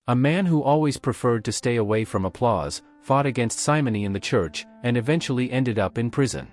A man who always preferred to stay away from applause, fought against Simony in the church, and eventually ended up in prison.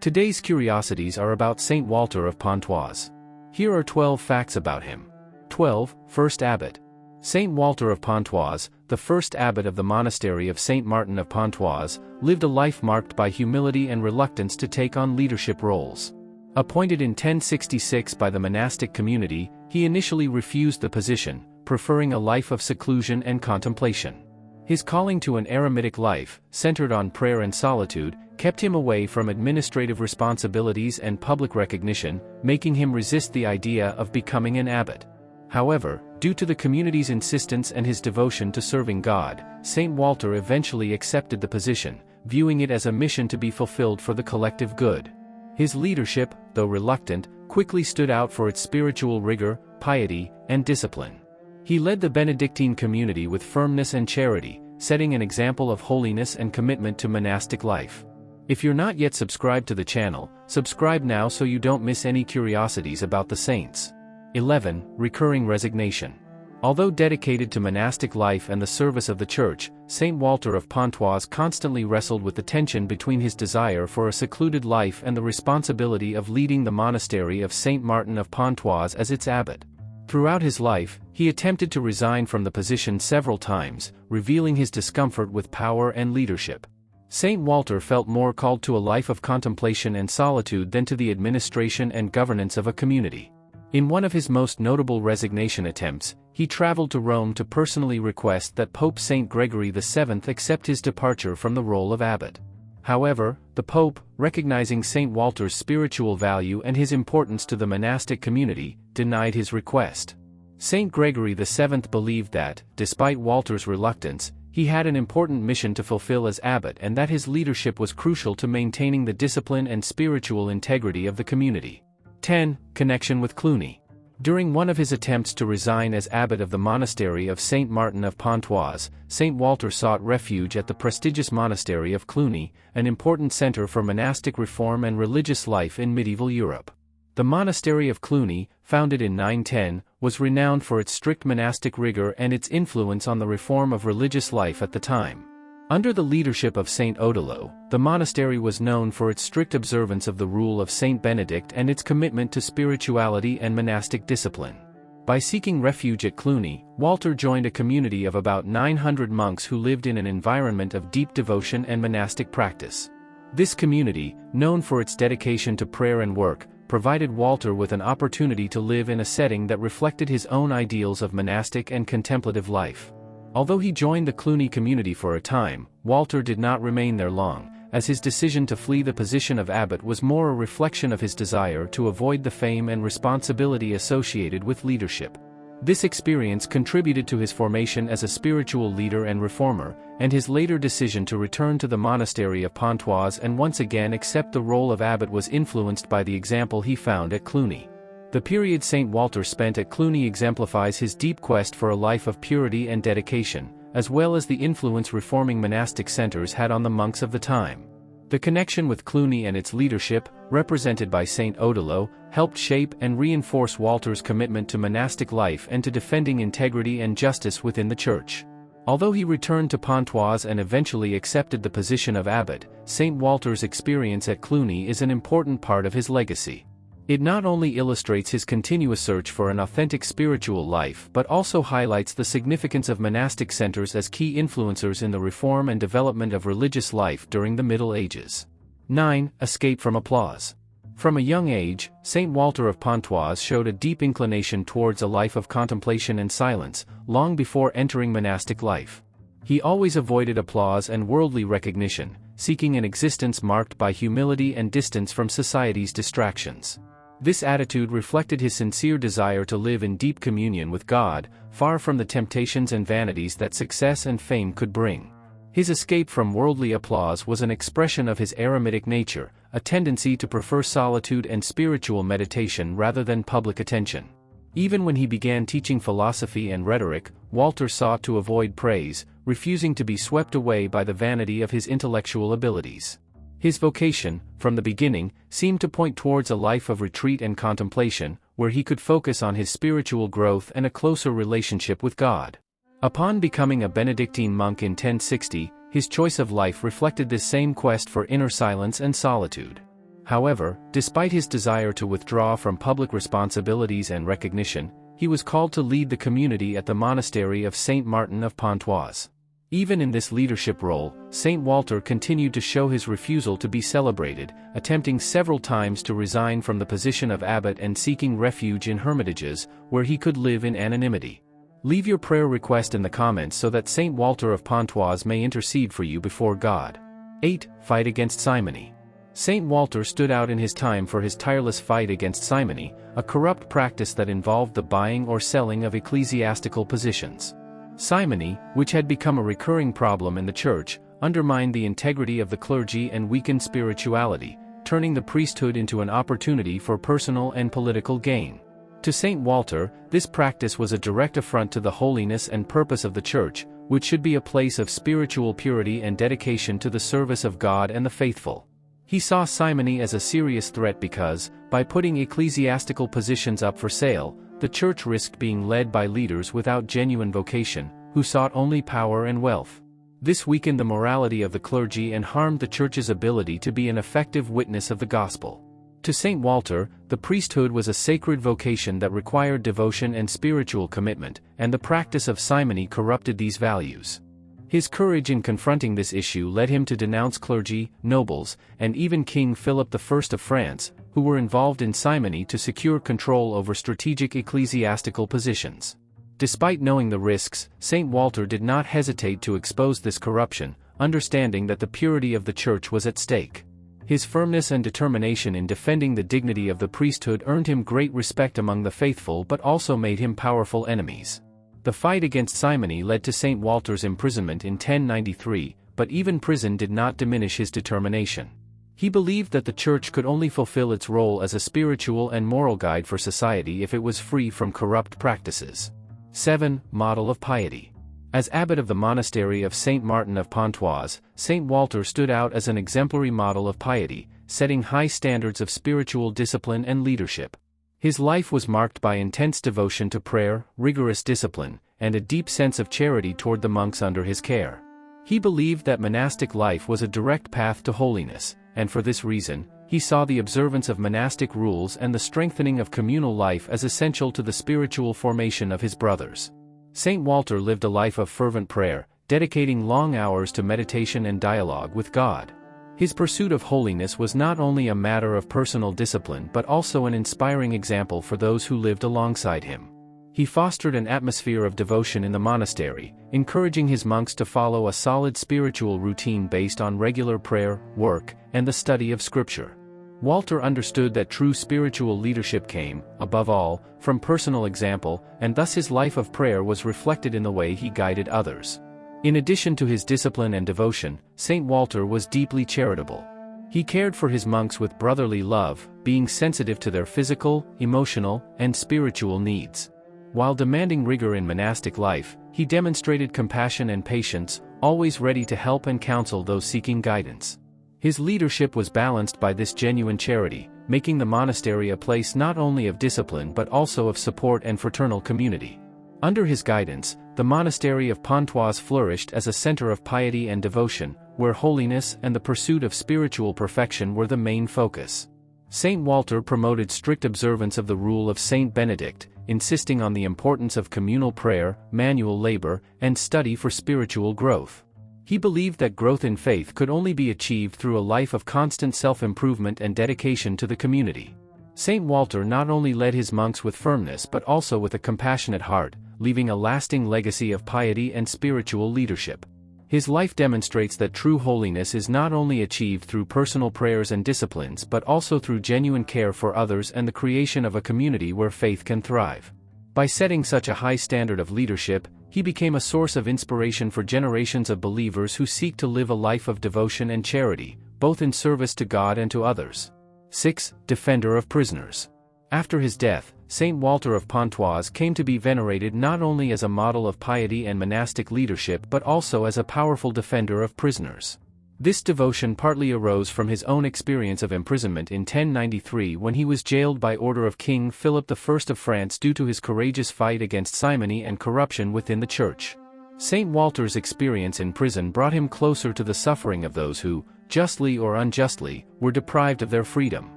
Today's curiosities are about Saint Walter of Pontoise. Here are 12 facts about him. 12. First Abbot. Saint Walter of Pontoise, the first abbot of the monastery of Saint Martin of Pontoise, lived a life marked by humility and reluctance to take on leadership roles. Appointed in 1066 by the monastic community, he initially refused the position, preferring a life of seclusion and contemplation. His calling to an eremitic life, centered on prayer and solitude, kept him away from administrative responsibilities and public recognition, making him resist the idea of becoming an abbot. However, due to the community's insistence and his devotion to serving God, Saint Walter eventually accepted the position, viewing it as a mission to be fulfilled for the collective good. His leadership, though reluctant, quickly stood out for its spiritual rigor, piety, and discipline. He led the Benedictine community with firmness and charity, setting an example of holiness and commitment to monastic life. If you're not yet subscribed to the channel, subscribe now so you don't miss any curiosities about the saints. 11. Recurring resignation. Although dedicated to monastic life and the service of the Church, Saint Walter of Pontoise constantly wrestled with the tension between his desire for a secluded life and the responsibility of leading the monastery of Saint Martin of Pontoise as its abbot. Throughout his life, he attempted to resign from the position several times, revealing his discomfort with power and leadership. Saint Walter felt more called to a life of contemplation and solitude than to the administration and governance of a community. In one of his most notable resignation attempts, he traveled to Rome to personally request that Pope Saint Gregory VII accept his departure from the role of abbot. However, the Pope, recognizing Saint Walter's spiritual value and his importance to the monastic community, denied his request. Saint Gregory VII believed that, despite Walter's reluctance, he had an important mission to fulfill as abbot and that his leadership was crucial to maintaining the discipline and spiritual integrity of the community. 10. Connection with Cluny. During one of his attempts to resign as abbot of the monastery of Saint Martin of Pontoise, Saint Walter sought refuge at the prestigious monastery of Cluny, an important center for monastic reform and religious life in medieval Europe. The monastery of Cluny, founded in 910, was renowned for its strict monastic rigor and its influence on the reform of religious life at the time. Under the leadership of Saint Odilo, the monastery was known for its strict observance of the rule of Saint Benedict and its commitment to spirituality and monastic discipline. By seeking refuge at Cluny, Walter joined a community of about 900 monks who lived in an environment of deep devotion and monastic practice. This community, known for its dedication to prayer and work, provided Walter with an opportunity to live in a setting that reflected his own ideals of monastic and contemplative life. Although he joined the Cluny community for a time, Walter did not remain there long, as his decision to flee the position of abbot was more a reflection of his desire to avoid the fame and responsibility associated with leadership. This experience contributed to his formation as a spiritual leader and reformer, and his later decision to return to the monastery of Pontoise and once again accept the role of abbot was influenced by the example he found at Cluny. The period Saint Walter spent at Cluny exemplifies his deep quest for a life of purity and dedication, as well as the influence reforming monastic centers had on the monks of the time. The connection with Cluny and its leadership, represented by Saint Odilo, helped shape and reinforce Walter's commitment to monastic life and to defending integrity and justice within the Church. Although he returned to Pontoise and eventually accepted the position of abbot, Saint Walter's experience at Cluny is an important part of his legacy. It not only illustrates his continuous search for an authentic spiritual life but also highlights the significance of monastic centers as key influencers in the reform and development of religious life during the Middle Ages. 9. Escape from applause. From a young age, Saint Walter of Pontoise showed a deep inclination towards a life of contemplation and silence, long before entering monastic life. He always avoided applause and worldly recognition, seeking an existence marked by humility and distance from society's distractions. This attitude reflected his sincere desire to live in deep communion with God, far from the temptations and vanities that success and fame could bring. His escape from worldly applause was an expression of his eremitic nature, a tendency to prefer solitude and spiritual meditation rather than public attention. Even when he began teaching philosophy and rhetoric, Walter sought to avoid praise, refusing to be swept away by the vanity of his intellectual abilities. His vocation, from the beginning, seemed to point towards a life of retreat and contemplation, where he could focus on his spiritual growth and a closer relationship with God. Upon becoming a Benedictine monk in 1060, his choice of life reflected this same quest for inner silence and solitude. However, despite his desire to withdraw from public responsibilities and recognition, he was called to lead the community at the monastery of Saint Martin of Pontoise. Even in this leadership role, Saint Walter continued to show his refusal to be celebrated, attempting several times to resign from the position of abbot and seeking refuge in hermitages, where he could live in anonymity. Leave your prayer request in the comments so that Saint Walter of Pontoise may intercede for you before God. 8. Fight against simony. Saint Walter stood out in his time for his tireless fight against simony, a corrupt practice that involved the buying or selling of ecclesiastical positions. Simony, which had become a recurring problem in the church, undermined the integrity of the clergy and weakened spirituality, turning the priesthood into an opportunity for personal and political gain. To Saint Walter, this practice was a direct affront to the holiness and purpose of the church, which should be a place of spiritual purity and dedication to the service of God and the faithful. He saw simony as a serious threat because, by putting ecclesiastical positions up for sale, the church risked being led by leaders without genuine vocation, who sought only power and wealth. This weakened the morality of the clergy and harmed the church's ability to be an effective witness of the gospel. To Saint Walter, the priesthood was a sacred vocation that required devotion and spiritual commitment, and the practice of simony corrupted these values. His courage in confronting this issue led him to denounce clergy, nobles, and even King Philip I of France, who were involved in simony to secure control over strategic ecclesiastical positions. Despite knowing the risks, Saint Walter did not hesitate to expose this corruption, understanding that the purity of the church was at stake. His firmness and determination in defending the dignity of the priesthood earned him great respect among the faithful but also made him powerful enemies. The fight against simony led to Saint Walter's imprisonment in 1093, but even prison did not diminish his determination. He believed that the church could only fulfill its role as a spiritual and moral guide for society if it was free from corrupt practices. 7. Model of piety. As abbot of the monastery of Saint Martin of Pontoise, Saint Walter stood out as an exemplary model of piety, setting high standards of spiritual discipline and leadership. His life was marked by intense devotion to prayer, rigorous discipline, and a deep sense of charity toward the monks under his care. He believed that monastic life was a direct path to holiness, and for this reason, he saw the observance of monastic rules and the strengthening of communal life as essential to the spiritual formation of his brothers. Saint Walter lived a life of fervent prayer, dedicating long hours to meditation and dialogue with God. His pursuit of holiness was not only a matter of personal discipline but also an inspiring example for those who lived alongside him. He fostered an atmosphere of devotion in the monastery, encouraging his monks to follow a solid spiritual routine based on regular prayer, work, and the study of Scripture. Walter understood that true spiritual leadership came, above all, from personal example, and thus his life of prayer was reflected in the way he guided others. In addition to his discipline and devotion, Saint Walter was deeply charitable. He cared for his monks with brotherly love, being sensitive to their physical, emotional, and spiritual needs. While demanding rigor in monastic life, he demonstrated compassion and patience, always ready to help and counsel those seeking guidance. His leadership was balanced by this genuine charity, making the monastery a place not only of discipline but also of support and fraternal community. Under his guidance, the monastery of Pontoise flourished as a center of piety and devotion, where holiness and the pursuit of spiritual perfection were the main focus. Saint Walter promoted strict observance of the rule of Saint Benedict, insisting on the importance of communal prayer, manual labor, and study for spiritual growth. He believed that growth in faith could only be achieved through a life of constant self-improvement and dedication to the community. Saint Walter not only led his monks with firmness but also with a compassionate heart, leaving a lasting legacy of piety and spiritual leadership. His life demonstrates that true holiness is not only achieved through personal prayers and disciplines but also through genuine care for others and the creation of a community where faith can thrive. By setting such a high standard of leadership, he became a source of inspiration for generations of believers who seek to live a life of devotion and charity, both in service to God and to others. 6. Defender of prisoners. After his death, Saint Walter of Pontoise came to be venerated not only as a model of piety and monastic leadership but also as a powerful defender of prisoners. This devotion partly arose from his own experience of imprisonment in 1093 when he was jailed by order of King Philip I of France due to his courageous fight against simony and corruption within the church. Saint Walter's experience in prison brought him closer to the suffering of those who, justly or unjustly, were deprived of their freedom.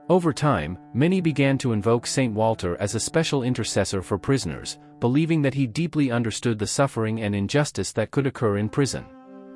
Over time, many began to invoke Saint Walter as a special intercessor for prisoners, believing that he deeply understood the suffering and injustice that could occur in prison.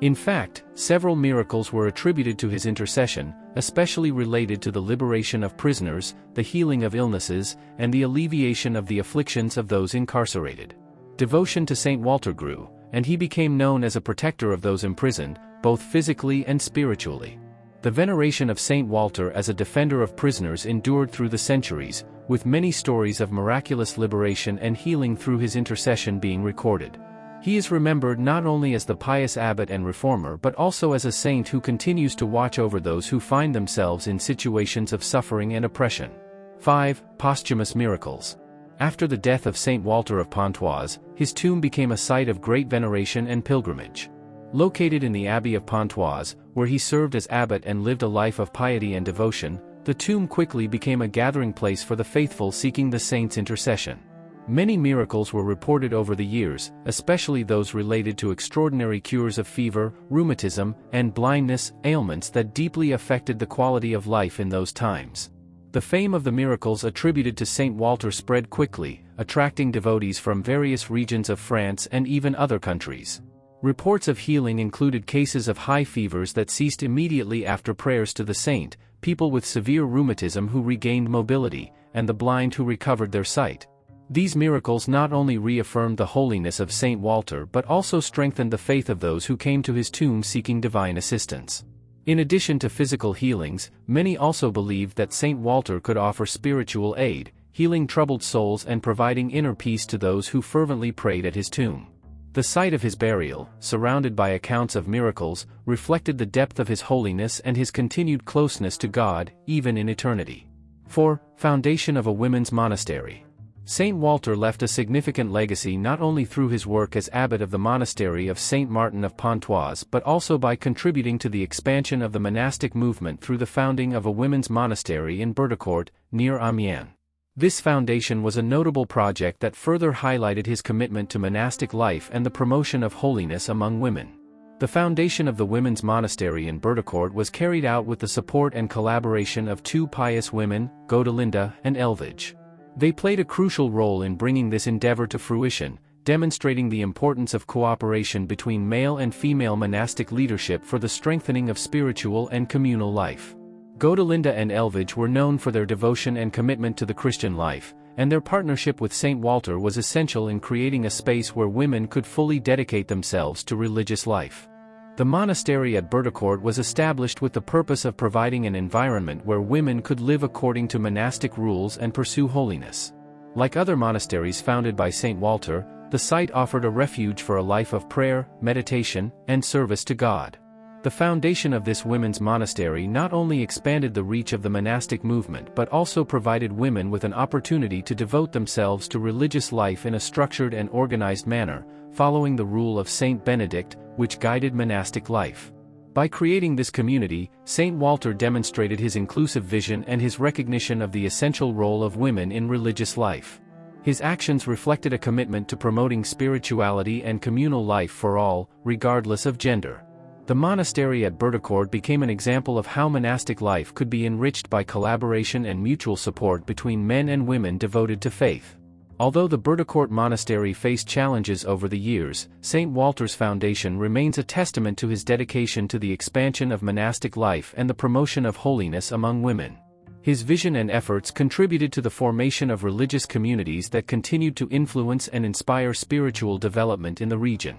In fact, several miracles were attributed to his intercession, especially related to the liberation of prisoners, the healing of illnesses, and the alleviation of the afflictions of those incarcerated. Devotion to Saint Walter grew, and he became known as a protector of those imprisoned, both physically and spiritually. The veneration of Saint Walter as a defender of prisoners endured through the centuries, with many stories of miraculous liberation and healing through his intercession being recorded. He is remembered not only as the pious abbot and reformer but also as a saint who continues to watch over those who find themselves in situations of suffering and oppression. 5. Posthumous Miracles. After the death of Saint Walter of Pontoise, his tomb became a site of great veneration and pilgrimage. Located in the Abbey of Pontoise, where he served as abbot and lived a life of piety and devotion, the tomb quickly became a gathering place for the faithful seeking the saint's intercession. Many miracles were reported over the years, especially those related to extraordinary cures of fever, rheumatism, and blindness, ailments that deeply affected the quality of life in those times. The fame of the miracles attributed to Saint Walter spread quickly, attracting devotees from various regions of France and even other countries. Reports of healing included cases of high fevers that ceased immediately after prayers to the saint, people with severe rheumatism who regained mobility, and the blind who recovered their sight. These miracles not only reaffirmed the holiness of Saint Walter but also strengthened the faith of those who came to his tomb seeking divine assistance. In addition to physical healings, many also believed that Saint Walter could offer spiritual aid, healing troubled souls and providing inner peace to those who fervently prayed at his tomb. The site of his burial, surrounded by accounts of miracles, reflected the depth of his holiness and his continued closeness to God, even in eternity. 4. Foundation of a women's monastery. Saint Walter left a significant legacy not only through his work as abbot of the monastery of Saint Martin of Pontoise but also by contributing to the expansion of the monastic movement through the founding of a women's monastery in Berdecourt, near Amiens. This foundation was a notable project that further highlighted his commitment to monastic life and the promotion of holiness among women. The foundation of the women's monastery in Berdecourt was carried out with the support and collaboration of two pious women, Godelinda and Elvige. They played a crucial role in bringing this endeavor to fruition, demonstrating the importance of cooperation between male and female monastic leadership for the strengthening of spiritual and communal life. Godelinda and Elvige were known for their devotion and commitment to the Christian life, and their partnership with Saint Walter was essential in creating a space where women could fully dedicate themselves to religious life. The monastery at Berdecourt was established with the purpose of providing an environment where women could live according to monastic rules and pursue holiness. Like other monasteries founded by Saint Walter, the site offered a refuge for a life of prayer, meditation, and service to God. The foundation of this women's monastery not only expanded the reach of the monastic movement but also provided women with an opportunity to devote themselves to religious life in a structured and organized manner, following the rule of Saint Benedict, which guided monastic life. By creating this community, Saint Walter demonstrated his inclusive vision and his recognition of the essential role of women in religious life. His actions reflected a commitment to promoting spirituality and communal life for all, regardless of gender. The monastery at Berdecourt became an example of how monastic life could be enriched by collaboration and mutual support between men and women devoted to faith. Although the Berdecourt monastery faced challenges over the years, Saint Walter's foundation remains a testament to his dedication to the expansion of monastic life and the promotion of holiness among women. His vision and efforts contributed to the formation of religious communities that continued to influence and inspire spiritual development in the region.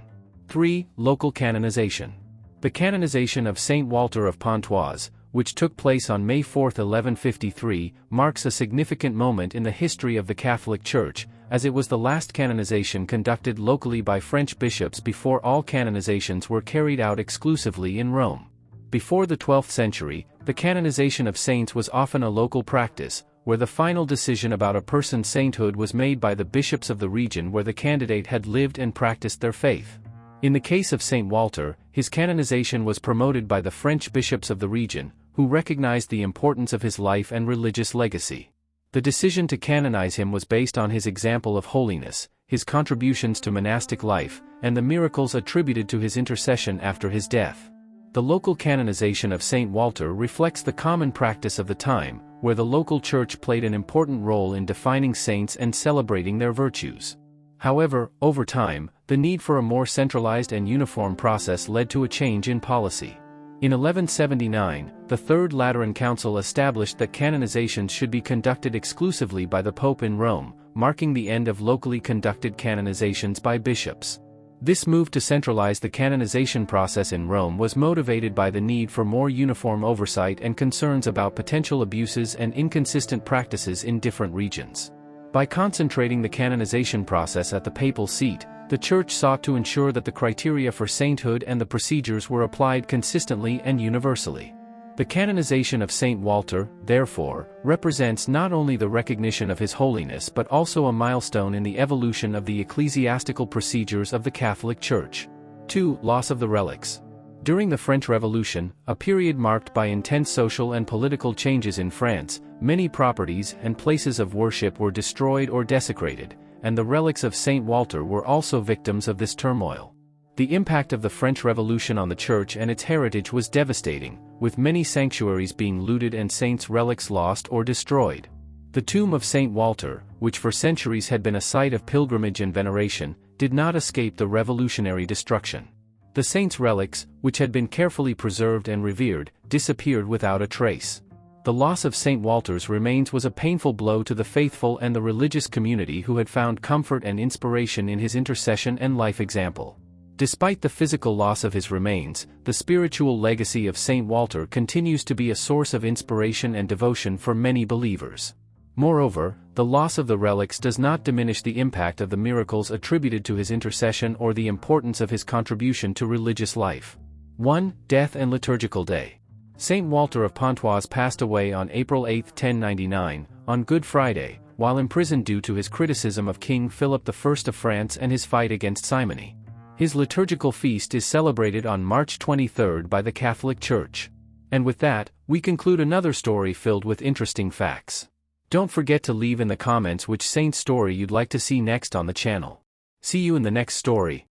3. Local canonization. The canonization of Saint Walter of Pontoise, which took place on May 4, 1153, marks a significant moment in the history of the Catholic Church, as it was the last canonization conducted locally by French bishops before all canonizations were carried out exclusively in Rome. Before the 12th century, the canonization of saints was often a local practice, where the final decision about a person's sainthood was made by the bishops of the region where the candidate had lived and practiced their faith. In the case of Saint Walter, his canonization was promoted by the French bishops of the region, who recognized the importance of his life and religious legacy. The decision to canonize him was based on his example of holiness, his contributions to monastic life, and the miracles attributed to his intercession after his death. The local canonization of Saint Walter reflects the common practice of the time, where the local church played an important role in defining saints and celebrating their virtues. However, over time, the need for a more centralized and uniform process led to a change in policy. In 1179, the Third Lateran Council established that canonizations should be conducted exclusively by the Pope in Rome, marking the end of locally conducted canonizations by bishops. This move to centralize the canonization process in Rome was motivated by the need for more uniform oversight and concerns about potential abuses and inconsistent practices in different regions. By concentrating the canonization process at the papal seat, the Church sought to ensure that the criteria for sainthood and the procedures were applied consistently and universally. The canonization of Saint Walter, therefore, represents not only the recognition of his holiness but also a milestone in the evolution of the ecclesiastical procedures of the Catholic Church. 2. Loss of the relics. During the French Revolution, a period marked by intense social and political changes in France, many properties and places of worship were destroyed or desecrated, and the relics of Saint Walter were also victims of this turmoil. The impact of the French Revolution on the Church and its heritage was devastating, with many sanctuaries being looted and saints' relics lost or destroyed. The tomb of Saint Walter, which for centuries had been a site of pilgrimage and veneration, did not escape the revolutionary destruction. The saint's relics, which had been carefully preserved and revered, disappeared without a trace. The loss of Saint Walter's remains was a painful blow to the faithful and the religious community who had found comfort and inspiration in his intercession and life example. Despite the physical loss of his remains, the spiritual legacy of Saint Walter continues to be a source of inspiration and devotion for many believers. Moreover, the loss of the relics does not diminish the impact of the miracles attributed to his intercession or the importance of his contribution to religious life. 1. Death and Liturgical Day. Saint Walter of Pontoise passed away on April 8, 1099, on Good Friday, while imprisoned due to his criticism of King Philip I of France and his fight against Simony. His liturgical feast is celebrated on March 23 by the Catholic Church. And with that, we conclude another story filled with interesting facts. Don't forget to leave in the comments which saint story you'd like to see next on the channel. See you in the next story.